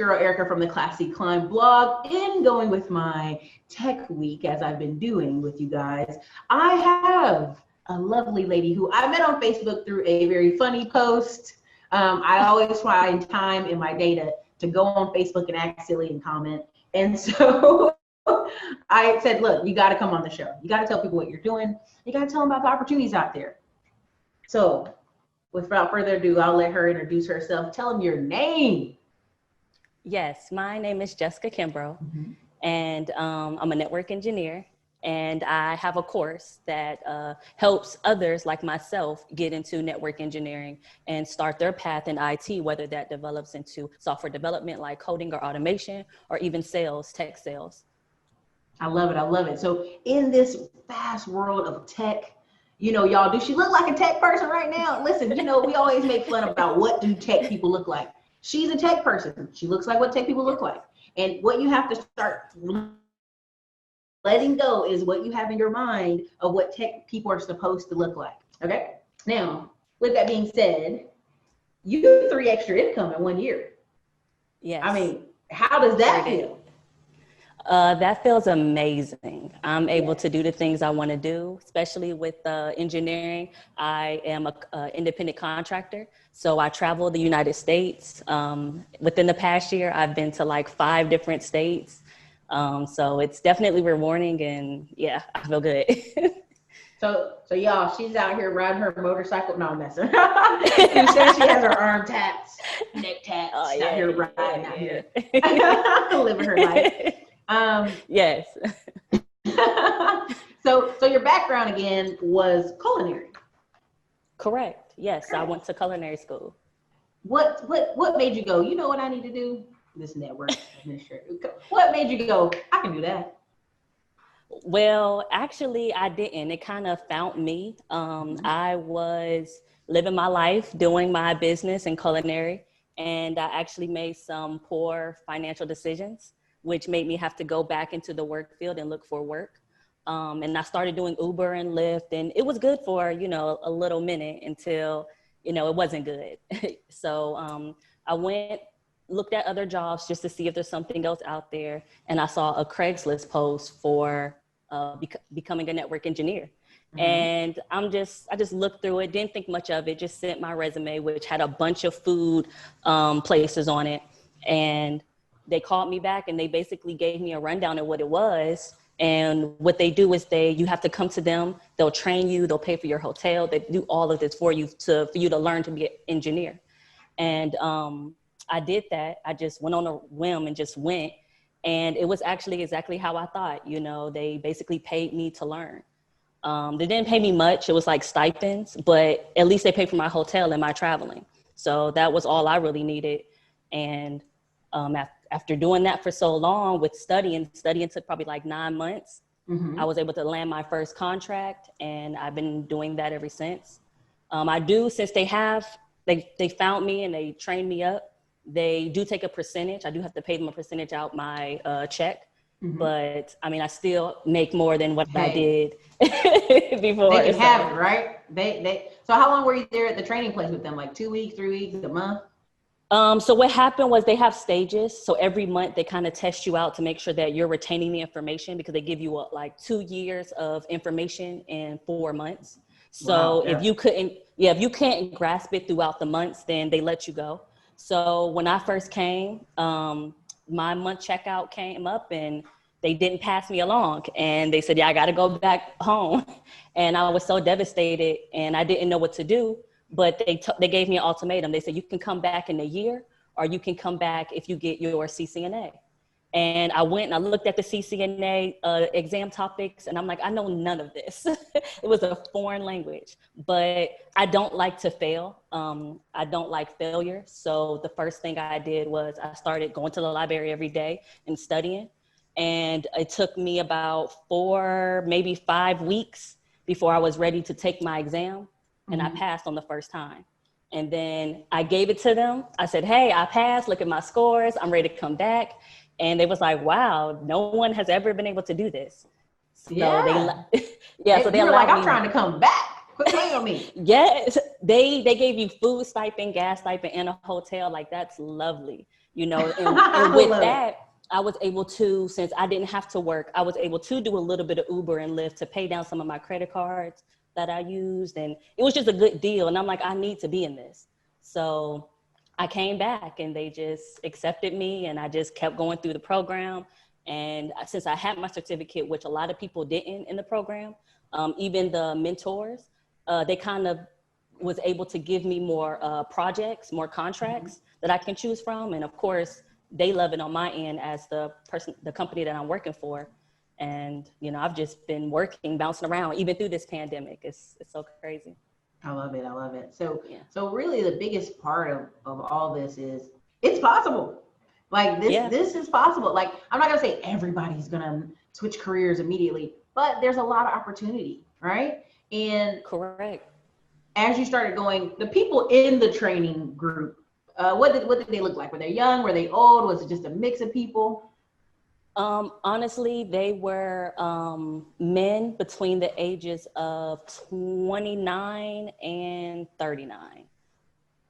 girl Erica from the CLASSYIT Climb blog. In going with my tech week, as I've been doing with you guys, I have a lovely lady who I met on Facebook through a very funny post. I always find time in my day to go on Facebook and act silly and comment. And so I said, look, you got to come on the show. You got to tell people what you're doing. You got to tell them about the opportunities out there. So without further ado, I'll let her introduce herself. Tell them your name. Yes, my name is Jessica Kimbrough, and I'm a network engineer, and I have a course that helps others like myself get into network engineering and start their path in IT, whether that develops into software development like coding or automation, or even sales, tech sales. I love it. I love it. So in this fast world of tech, you know, y'all, does she look like a tech person right now? Listen, you know, we always make fun about what do tech people look like. She's a tech person. She looks like what tech people look like. And what you have to start letting go is what you have in your mind of what tech people are supposed to look like. Okay. Now, with that being said, you do 3 extra income in 1 year. Yes. I mean, how does that feel? That feels amazing. I'm able to do the things I want to do, especially with engineering. I am an independent contractor, so I travel the United States. Within the past year, I've been to like 5 different states. So it's definitely rewarding, and yeah, I feel good. So y'all, she's out here riding her motorcycle. No, I'm messing. Who says she has her arm taps, neck taps, out here riding out here, living her life. Yes. So your background again was culinary. Correct. Yes, I went to culinary school. What made you go, you know what I need to do? This network administrator. What made you go, I can do that? Well, actually, I didn't. It kind of found me. I was living my life, doing my business in culinary, and I actually made some poor financial decisions, which made me have to go back into the work field and look for work. And I started doing Uber and Lyft, and it was good for, you know, a little minute until, you know, it wasn't good. So I went, looked at other jobs just to see if there's something else out there. And I saw a Craigslist post for becoming a network engineer. And I just looked through it, didn't think much of it, just sent my resume, which had a bunch of food places on it. And they called me back and they basically gave me a rundown of what it was. And what they do is you have to come to them, they'll train you, they'll pay for your hotel, they do all of this for you to learn to be an engineer. And I did that. I just went on a whim and just went. And it was actually exactly how I thought. You know, they basically paid me to learn. They didn't pay me much. It was like stipends, but at least they paid for my hotel and my traveling. So that was all I really needed. And after doing that for so long with studying took probably like 9 months. I was able to land my first contract, and I've been doing that ever since. Since they found me and they trained me up, they do take a percentage. I do have to pay them a percentage out my check, but I mean, I still make more than what I did before. They can have it, right? So how long were you there at the training place with them? Like 2 weeks, 3 weeks, a month? So what happened was they have stages. So every month they kind of test you out to make sure that you're retaining the information, because they give you like 2 years of information in 4 months. So if you couldn't grasp it throughout the months, then they let you go. So when I first came, my month checkout came up and they didn't pass me along, and they said, yeah, I got to go back home. And I was so devastated and I didn't know what to do. But they gave me an ultimatum. They said, you can come back in a year, or you can come back if you get your CCNA. And I went and I looked at the CCNA exam topics, and I'm like, I know none of this. It was a foreign language, but I don't like to fail. I don't like failure. So the first thing I did was I started going to the library every day and studying. And it took me about 4, maybe 5 weeks before I was ready to take my exam. And I passed on the first time. And then I gave it to them. I said, hey, I passed. Look at my scores. I'm ready to come back. And they was like, wow, no one has ever been able to do this. So so they were like, I'm trying to come back. Quit playing on me. Yes, they gave you food stipend, gas stipend, and a hotel. Like, that's lovely. you know, and with that, I was able to, since I didn't have to work, I was able to do a little bit of Uber and Lyft to pay down some of my credit cards that I used. And it was just a good deal. And I'm like, I need to be in this. So I came back and they just accepted me, and I just kept going through the program. And since I had my certificate, which a lot of people didn't in the program, even the mentors, they kind of was able to give me more projects, more contracts that I can choose from. And of course, they love it on my end as the company that I'm working for. And, you know, I've just been working, bouncing around, even through this pandemic. It's so crazy. I love it. I love it. So, so really the biggest part of all this is it's possible. Like this is possible. Like, I'm not going to say everybody's going to switch careers immediately, but there's a lot of opportunity, right? And correct. As you started going, the people in the training group, what did they look like? Were they young? Were they old? Was it just a mix of people? Honestly, they were men between the ages of 29 and 39.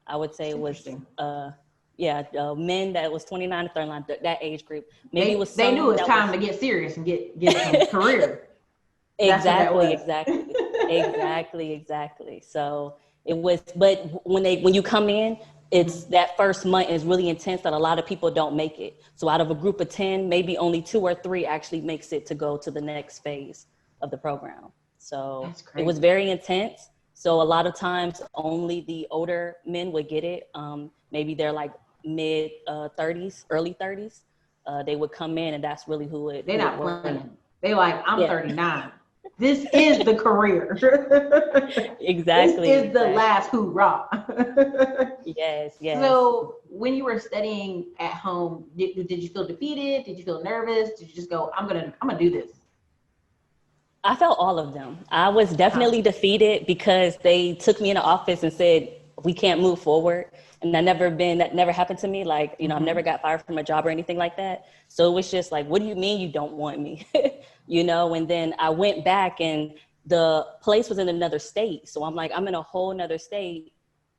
I would say it was men that was 29 to 39, that age group. Maybe they knew it was time to get serious and get some career. Exactly. So it was, but when you come in, it's that first month is really intense that a lot of people don't make it. So out of a group of 10, maybe only 2 or 3 actually makes it to go to the next phase of the program. So it was very intense. So a lot of times only the older men would get it. Maybe they're like mid 30s, early 30s. They would come in, and that's really who it. They're not playing. They like, I'm 39. This is the career. Exactly. This is the last hoorah. Yes. So when you were studying at home, did you feel defeated? Did you feel nervous? Did you just go, I'm gonna do this? I felt all of them. I was definitely defeated because they took me in the office and said, we can't move forward. And that never happened to me. Like, you know, I've never got fired from a job or anything like that. So it was just like, what do you mean you don't want me? You know, and then I went back and the place was in another state. So I'm like, I'm in a whole nother state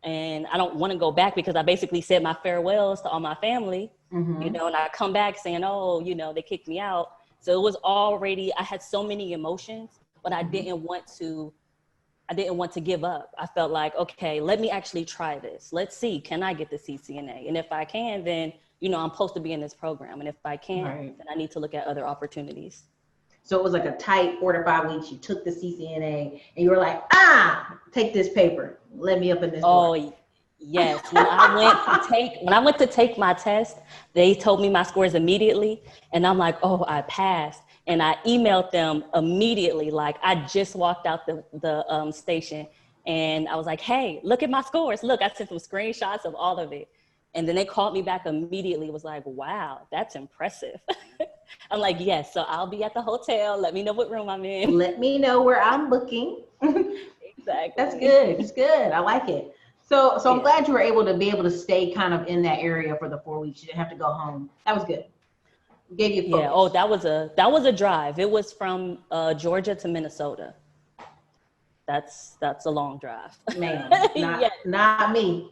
and I don't want to go back because I basically said my farewells to all my family, you know, and I come back saying, oh, you know, they kicked me out. So it was already, I had so many emotions, but I didn't want to give up. I felt like, okay, let me actually try this. Let's see, can I get the CCNA? And if I can, then, you know, I'm supposed to be in this program. And if I can't, then I need to look at other opportunities. So it was like a tight 4 to 5 weeks. You took the CCNA and you were like, take this paper. Let me up in this door. Oh, yes. When I went to take my test, they told me my scores immediately. And I'm like, oh, I passed. And I emailed them immediately. Like, I just walked out the station and I was like, hey, look at my scores. Look, I sent some screenshots of all of it. And then they called me back immediately. It was like, wow, that's impressive. I'm like, yes, so I'll be at the hotel. Let me know what room I'm in. Let me know where I'm booking. Exactly. That's good. It's good. I like it. So I'm glad you were able to stay kind of in that area for the 4 weeks. You didn't have to go home. That was good. Gave you focus. Yeah. Oh, that was a drive. It was from Georgia to Minnesota. That's a long drive. Man, not me.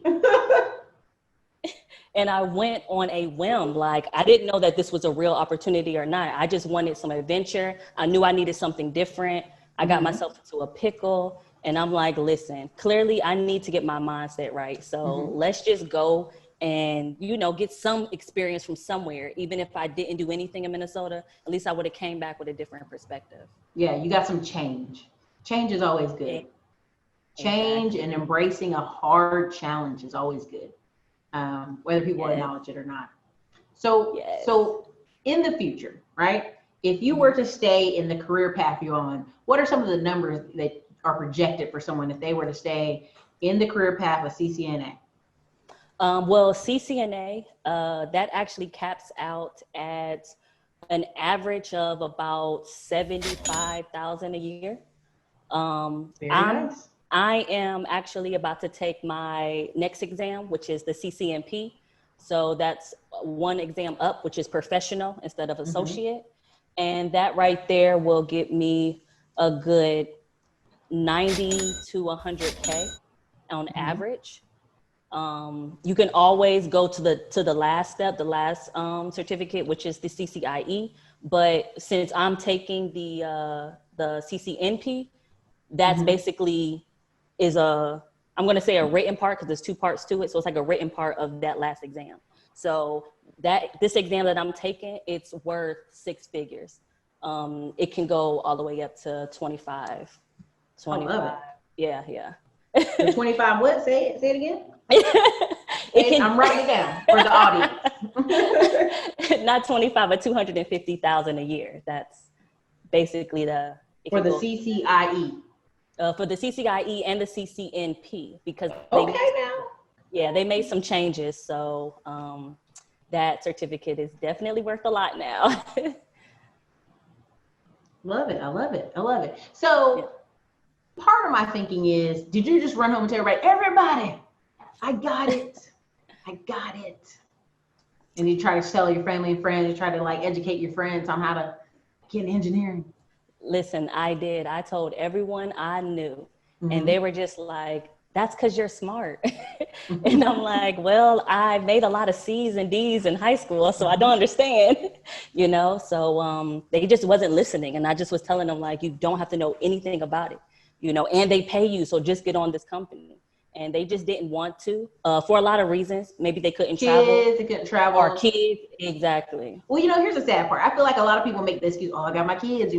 And I went on a whim. Like, I didn't know that this was a real opportunity or not. I just wanted some adventure. I knew I needed something different. I got myself into a pickle and I'm like, listen, clearly I need to get my mindset right. So let's just go and, you know, get some experience from somewhere. Even if I didn't do anything in Minnesota, at least I would have came back with a different perspective. Yeah, you got some change. Change is always good. Change and embracing a hard challenge is always good. Whether people acknowledge it or not. So in the future, right? If you were to stay in the career path you're on, what are some of the numbers that are projected for someone if they were to stay in the career path of CCNA? Well, CCNA, that actually caps out at an average of about $75,000 a year. Very nice. I am actually about to take my next exam, which is the CCNP. So that's one exam up, which is professional instead of associate. And that right there will get me a good 90 to 100K on average. You can always go to the last step, the last certificate, which is the CCIE. But since I'm taking the CCNP, that's basically I'm going to say a written part, because there's 2 parts to it. So it's like a written part of that last exam. So this exam that I'm taking, it's worth 6 figures. It can go all the way up to 25. I love it. Yeah. The 25 what? Say it again. I'm writing it down for the audience. Not 25, but 250,000 a year. That's basically for the CCIE. For the CCIE and the CCNP, because they made some changes. So that certificate is definitely worth a lot now. Love it. I love it. So part of my thinking is, did you just run home and tell everybody, I got it. And you try to tell your family and friends, you try to like educate your friends on how to get engineering? Listen, I did. I told everyone I knew, and they were just like, that's because you're smart. And I'm like, well, I made a lot of C's and D's in high school, so I don't understand, So they just wasn't listening. And I just was telling them, like, you don't have to know anything about it, and they pay you, so just get on this company. And they just didn't want to, for a lot of reasons. Maybe they couldn't travel. Or kids, exactly. Well, here's the sad part. I feel like a lot of people make the excuse, I got my kids,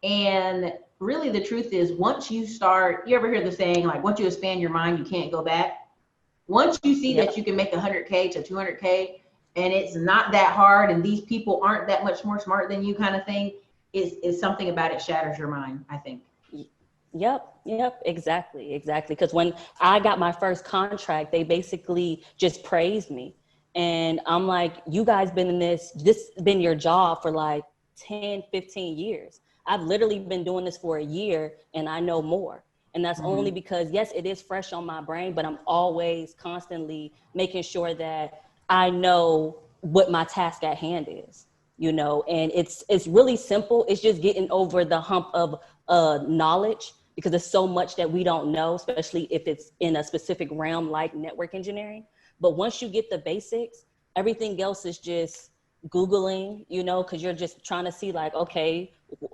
and really the truth is, once you start, you ever hear the saying, like, once you expand your mind, you can't go back. Once you see that you can make 100K to 200K, and it's not that hard, and these people aren't that much more smart than you kind of thing, is something about it shatters your mind, I think. Yep, exactly. Because when I got my first contract, they basically just praised me. And I'm like, you guys been in this been your job for like 10, 15 years. I've literally been doing this for a year, and I know more. And that's only because, yes, it is fresh on my brain, but I'm always constantly making sure that I know what my task at hand is, and it's really simple. It's just getting over the hump of knowledge, because there's so much that we don't know, especially if it's in a specific realm like network engineering. But once you get the basics, everything else is just Googling, because you're just trying to see, like, okay,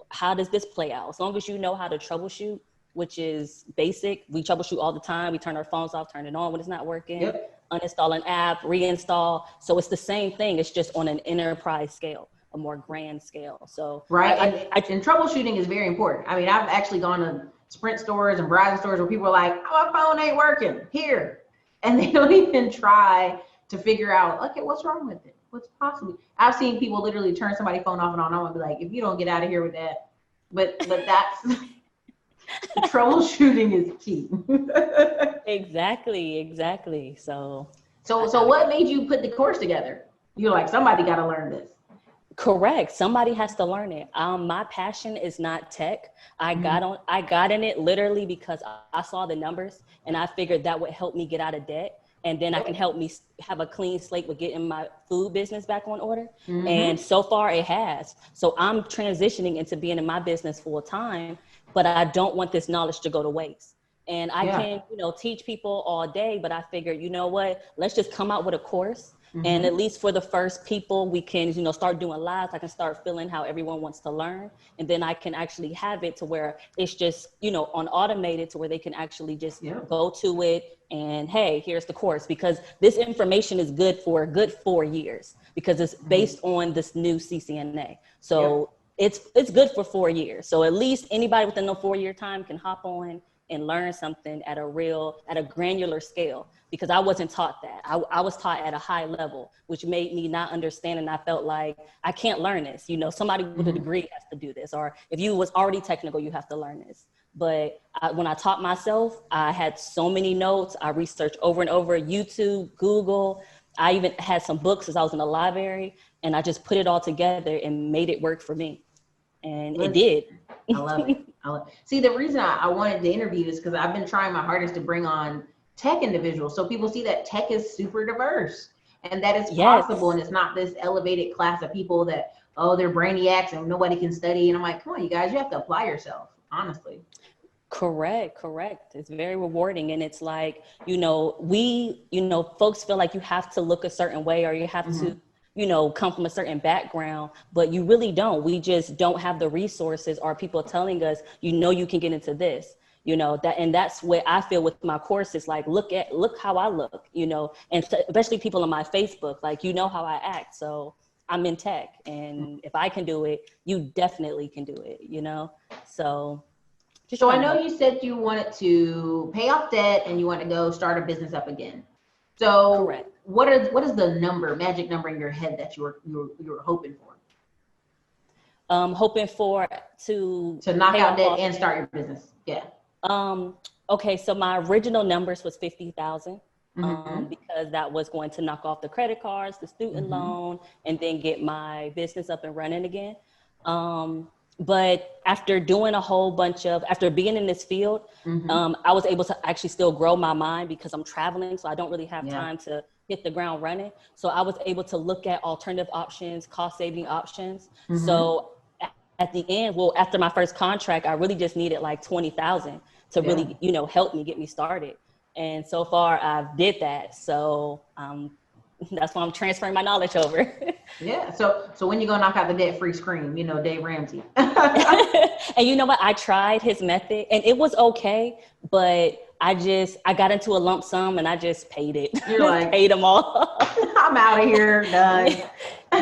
how does this play out? As long as you know how to troubleshoot, which is basic. We troubleshoot all the time. We turn our phones off, turn it on when it's not working, uninstall an app, reinstall. So it's the same thing. It's just on an enterprise scale, a more grand scale. So and troubleshooting is very important. I mean, I've actually gone to Sprint stores and Verizon stores where people are like, my phone ain't working here. And they don't even try to figure out, okay, what's wrong with it? What's possible? I've seen people literally turn somebody's phone off and on. I'm gonna be like, if you don't get out of here with that, but that's troubleshooting is key. Exactly. So what made you put the course together? You're like, somebody got to learn this. Correct. Somebody has to learn it. My passion is not tech. I got in it literally because I saw the numbers, and I figured that would help me get out of debt. And then I can help me have a clean slate with getting my food business back on order. And so far it has. So I'm transitioning into being in my business full time, but I don't want this knowledge to go to waste. And I can, teach people all day, but I figured, you know what, let's just come out with a course. And at least for the first people, we can, start doing lives. I can start feeling how everyone wants to learn. And then I can actually have it to where it's just, on automated, to where they can actually just go to it and, hey, here's the course. Because this information is good for a good 4 years, because it's based on this new CCNA. So it's good for 4 years. So at least anybody within the 4 year time can hop on and learn something at a granular scale, because I wasn't taught that. I was taught at a high level, which made me not understand. And I felt like I can't learn this. Somebody with a degree has to do this. Or if you was already technical, you have to learn this. But when I taught myself, I had so many notes. I researched over and over, YouTube, Google. I even had some books as I was in the library, and I just put it all together and made it work for me. And it did. I love it. See, the reason I wanted to interview is because I've been trying my hardest to bring on tech individuals, so people see that tech is super diverse and that it's possible, and it's not this elevated class of people that, they're brainiacs and nobody can study. And I'm like, come on, you guys, you have to apply yourself, honestly. Correct. It's very rewarding. And it's like, folks feel like you have to look a certain way or you have to, come from a certain background, but you really don't. We just don't have the resources or people telling us, you can get into this, and that's what I feel with my courses. Like, look how I look, and especially people on my Facebook, like, how I act. So I'm in tech, and if I can do it, you definitely can do it, So I know you said you wanted to pay off debt and you want to go start a business up again. So correct. What is the magic number in your head that you were hoping for? Hoping for to knock out debt and start your business. Yeah. Okay, so my original numbers was 50,000. Because that was going to knock off the credit cards, the student loan, and then get my business up and running again. But after doing after being in this field, I was able to actually still grow my mind because I'm traveling. So I don't really have time to hit the ground running. So I was able to look at alternative options, cost saving options. So at the end, after my first contract, I really just needed like 20,000 to really, help me get me started. And so far I've did that. So that's why I'm transferring my knowledge over. Yeah. So when you gonna knock out the debt-free scream, Dave Ramsey. And you know what? I tried his method and it was okay, but I got into a lump sum and I just paid it. You're like, paid them all. I'm out of here. Done.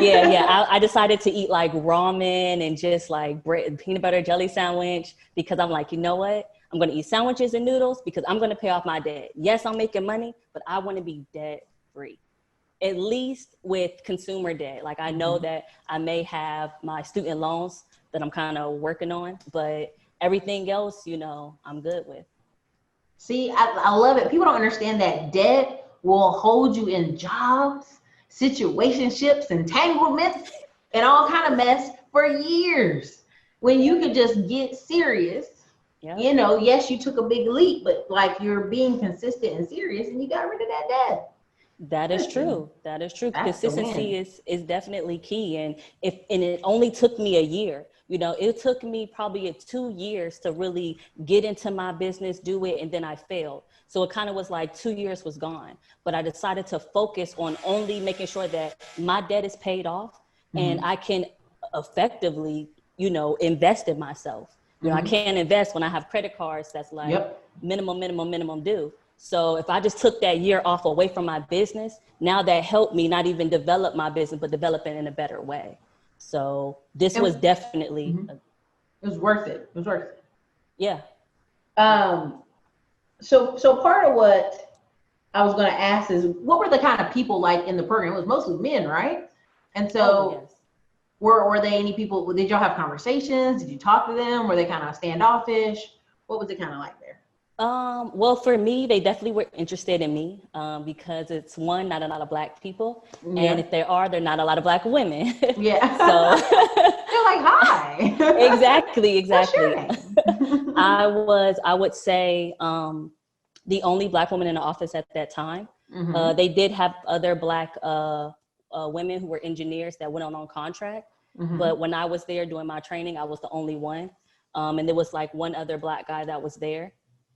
Yeah. I decided to eat like ramen and just like bread, peanut butter jelly sandwich because I'm like, you know what? I'm going to eat sandwiches and noodles because I'm going to pay off my debt. Yes, I'm making money, but I want to be debt free, at least with consumer debt. Like I know that I may have my student loans that I'm kind of working on, but everything else, I'm good with. See, I love it. People don't understand that debt will hold you in jobs, situationships, entanglements, and all kind of mess for years when you could just get serious. Yep. Yes, you took a big leap, but like you're being consistent and serious and you got rid of that debt. That is true. Consistency is definitely key. And it only took me a year, it took me probably 2 years to really get into my business, do it. And then I failed. So it kind of was like 2 years was gone, but I decided to focus on only making sure that my debt is paid off and I can effectively, invest in myself. I can't invest when I have credit cards that's like minimum due. So if I just took that year off away from my business, now that helped me not even develop my business, but develop it in a better way. So this was definitely. It was worth it. It was worth it. Yeah. So part of what I was going to ask is, what were the kind of people like in the program? It was mostly men, right? And so yes. Were they any people, did y'all have conversations? Did you talk to them? Were they kind of standoffish? What was it kind of like there? Well, for me, they definitely were interested in me because it's not a lot of Black people. Yeah. And if there are, they're not a lot of Black women. Yeah. So they're like, hi. Exactly. I would say the only Black woman in the office at that time. They did have other Black women who were engineers that went on contract. But when I was there doing my training, I was the only one. And there was like one other Black guy that was there.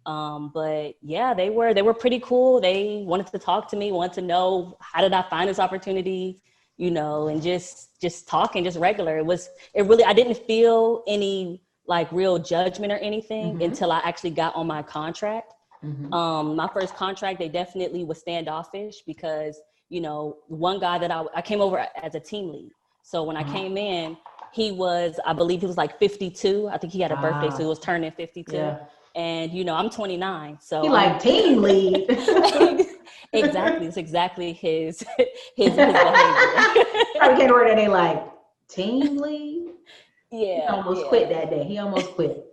But yeah, they were pretty cool. They wanted to talk to me, wanted to know, how did I find this opportunity, and just talking, just regular. I didn't feel any like real judgment or anything until I actually got on my contract. My first contract, they definitely was standoffish because, one guy that I came over as a team lead. So when I came in, I believe he was like 52. I think he had a birthday, so he was turning 52. Yeah. And, I'm 29. So he like team lead. Exactly. It's exactly his behavior. Probably came to work that day like, team lead? Yeah. He almost quit that day. He almost quit.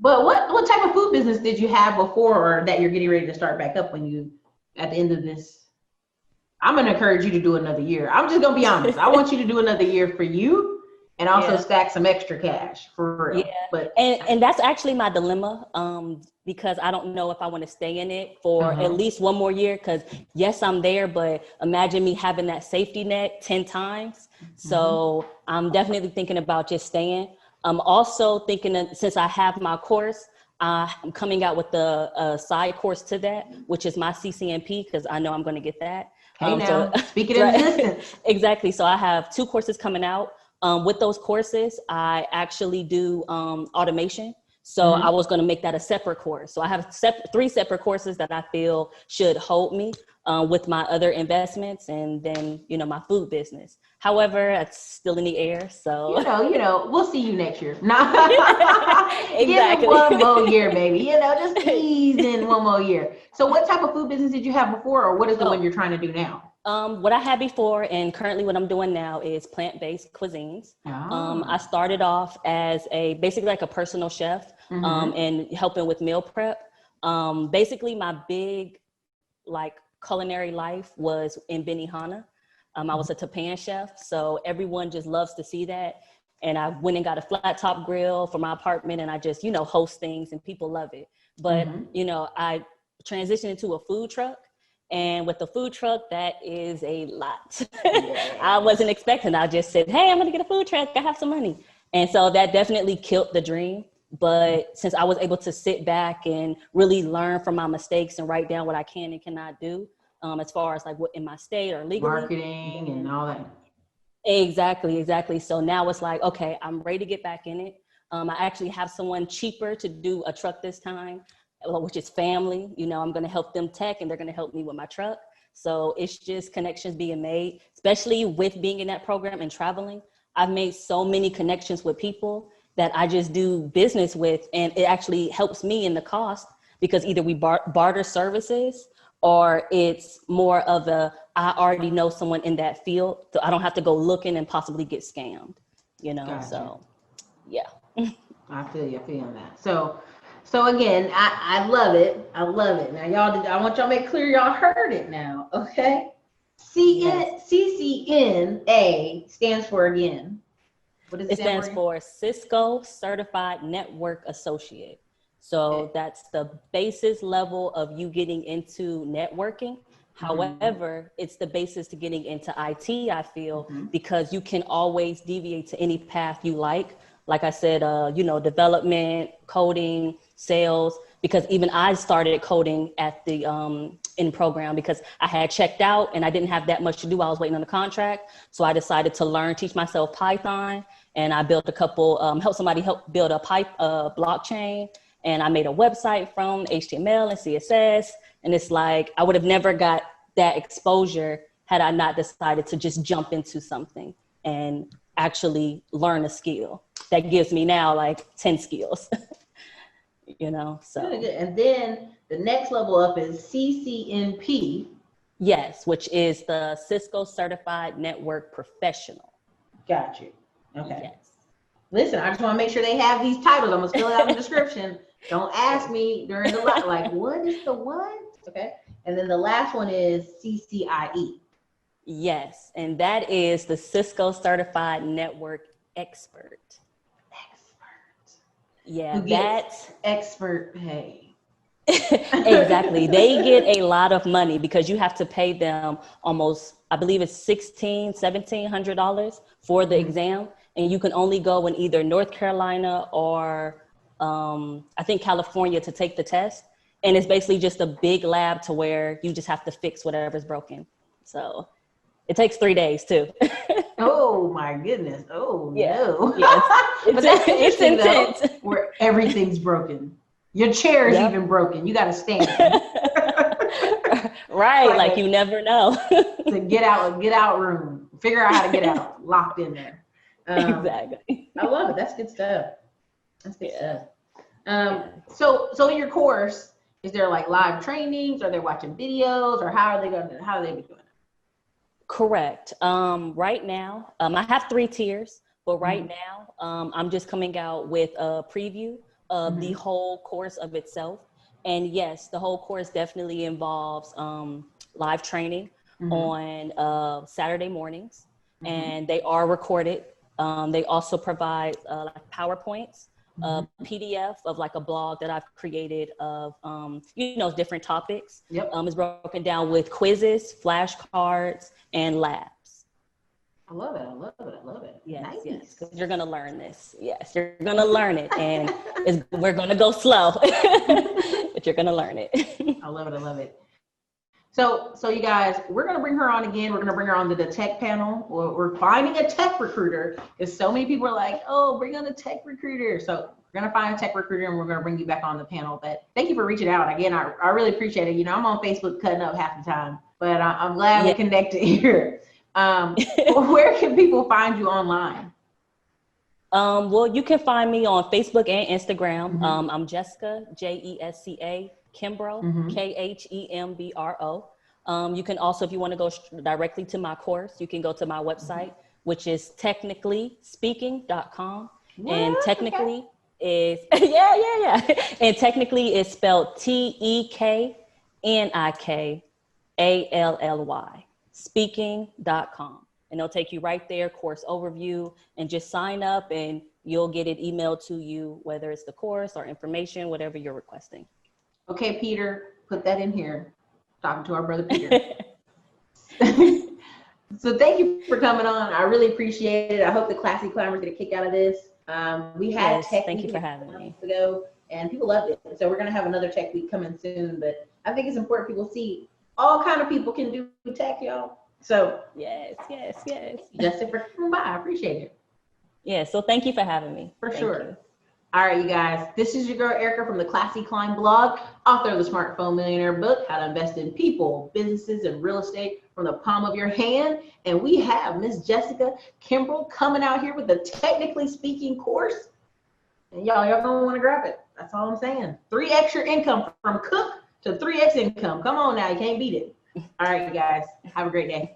But what type of food business did you have before, or that you're getting ready to start back up at the end of this? I'm going to encourage you to do another year. I'm just going to be honest. I want you to do another year for you and also stack some extra cash for real. Yeah. But and that's actually my dilemma because I don't know if I want to stay in it for at least one more year, because yes, I'm there, but imagine me having that safety net 10 times. So I'm definitely thinking about just staying. I'm also thinking that since I have my course, I'm coming out with the side course to that, which is my CCNP, because I know I'm going to get that. Okay, now, speak it in right. existence. Exactly. So I have 2 courses coming out. With those courses, I actually do automation. So I was going to make that a separate course. So I have 3 separate courses that I feel should hold me with my other investments, and then, you know, my food business. However, it's still in the air. So, we'll see you next year. Nah. exactly. Give it one more year, baby. Just ease in one more year. So what type of food business did you have before, or what is the one you're trying to do now? What I had before and currently what I'm doing now is plant-based cuisines. I started off as basically like a personal chef, and helping with meal prep. Basically my big culinary life was in Benihana. I was a Tapan chef, so everyone just loves to see that. And I went and got a flat top grill for my apartment, and I just, host things, and people love it. But, I transitioned into a food truck. And with the food truck, that is a lot. I wasn't expecting. I just said, hey, I'm going to get a food truck. I have some money. And so that definitely killed the dream. But since I was able to sit back and really learn from my mistakes and write down what I can and cannot do, as far as what in my state or legally. Marketing and all that. Exactly. So now it's like, okay, I'm ready to get back in it. I actually have someone cheaper to do a truck this time, which is family. I'm going to help them tech, and they're going to help me with my truck. So it's just connections being made, especially with being in that program and traveling. I've made so many connections with people that I just do business with, and it actually helps me in the cost, because either we barter services, or it's more of I already know someone in that field, so I don't have to go looking and possibly get scammed, Gotcha. So yeah. I feel you on that. So again, I love it. Now y'all, I want y'all to make clear y'all heard it now, okay? CCNA stands for, again, what does it stand for? It stands for Cisko Certified Network Associate. So that's the basis level of you getting into networking. However, it's the basis to getting into IT, I feel, because you can always deviate to any path you like. Like I said, development, coding, sales, because even I started coding at the in program because I had checked out and I didn't have that much to do. I was waiting on the contract. So I decided to teach myself Python, and I built a couple, help build a blockchain. And I made a website from HTML and CSS. And it's like, I would have never got that exposure had I not decided to just jump into something and actually learn a skill that gives me now 10 skills, so. And then the next level up is CCNP. Yes, which is the Cisko Certified Network Professional. Got you. Okay. Yes. Listen, I just want to make sure they have these titles. I'm going to fill it out in the description. Don't ask me during the what is the what? Okay. And then the last one is CCIE. Yes. And that is the Cisko Certified Network Expert. Yeah, that's expert pay. Exactly. They get a lot of money because you have to pay them almost, I believe it's $1,700 for the exam. And you can only go in either North Carolina or I think California to take the test. And it's basically just a big lab to where you just have to fix whatever's broken. So it takes 3 days too. Oh my goodness. Oh yeah. No. Yes. But that's it's intense. Though, where everything's broken. Your chair is even broken. You got to stand. Right. You never know. To get out room. Figure out how to get out. Locked in there. Exactly. I love it. That's good stuff. So in your course, is there live trainings? Are they watching videos, or how are they be doing it? Correct. Right now, I have 3 tiers, but right now, I'm just coming out with a preview of the whole course of itself. And yes, the whole course definitely involves live training on Saturday mornings, and they are recorded. They also provide PowerPoints, PDF of a blog that I've created of, different topics. Yep. It's broken down with quizzes, flashcards, and labs. I love it. I love it. I love it. Yes, Nice. yes, because you're gonna learn this. Yes, you're gonna learn it, and we're gonna go slow, but you're gonna learn it. I love it. I love it. So you guys, we're gonna bring her on again. We're gonna bring her on to the tech panel. We're finding a tech recruiter because so many people are like, oh, bring on a tech recruiter. So we're gonna find a tech recruiter and we're gonna bring you back on the panel. But thank you for reaching out again. I really appreciate it. You know, I'm on Facebook cutting up half the time, but I'm glad we connected here. Where can people find you online? Well, you can find me on Facebook and Instagram. I'm Jessica, Jesca Kimbro, Khembro. You can also, if you want to go directly to my course, you can go to my website, which is technicallyspeaking.com. And technically is, and technically is spelled TEKNIKALLY, speaking.com. And they'll take you right there, course overview, and just sign up and you'll get it emailed to you, whether it's the course or information, whatever you're requesting. Okay, Peter, put that in here. Talking to our brother Peter. So thank you for coming on. I really appreciate it. I hope the Classy Climbers get a kick out of this. We had tech thank you week for having me. ago, and people loved it. So we're gonna have another tech week coming soon. But I think it's important people see all kind of people can do tech, y'all. So yes. Justin, for coming by, I appreciate it. Yeah, so thank you for having me. For sure. All right, you guys, this is your girl Ericka from the Classy Climb blog, author of the Smartphone Millionaire book, How to Invest in People, Businesses, and Real Estate from the Palm of Your Hand. And we have Miss Jessica Kimbro coming out here with the Technically Speaking course. And y'all gonna want to grab it. That's all I'm saying. 3x your income from cook to 3x income. Come on now, you can't beat it. All right, you guys, have a great day.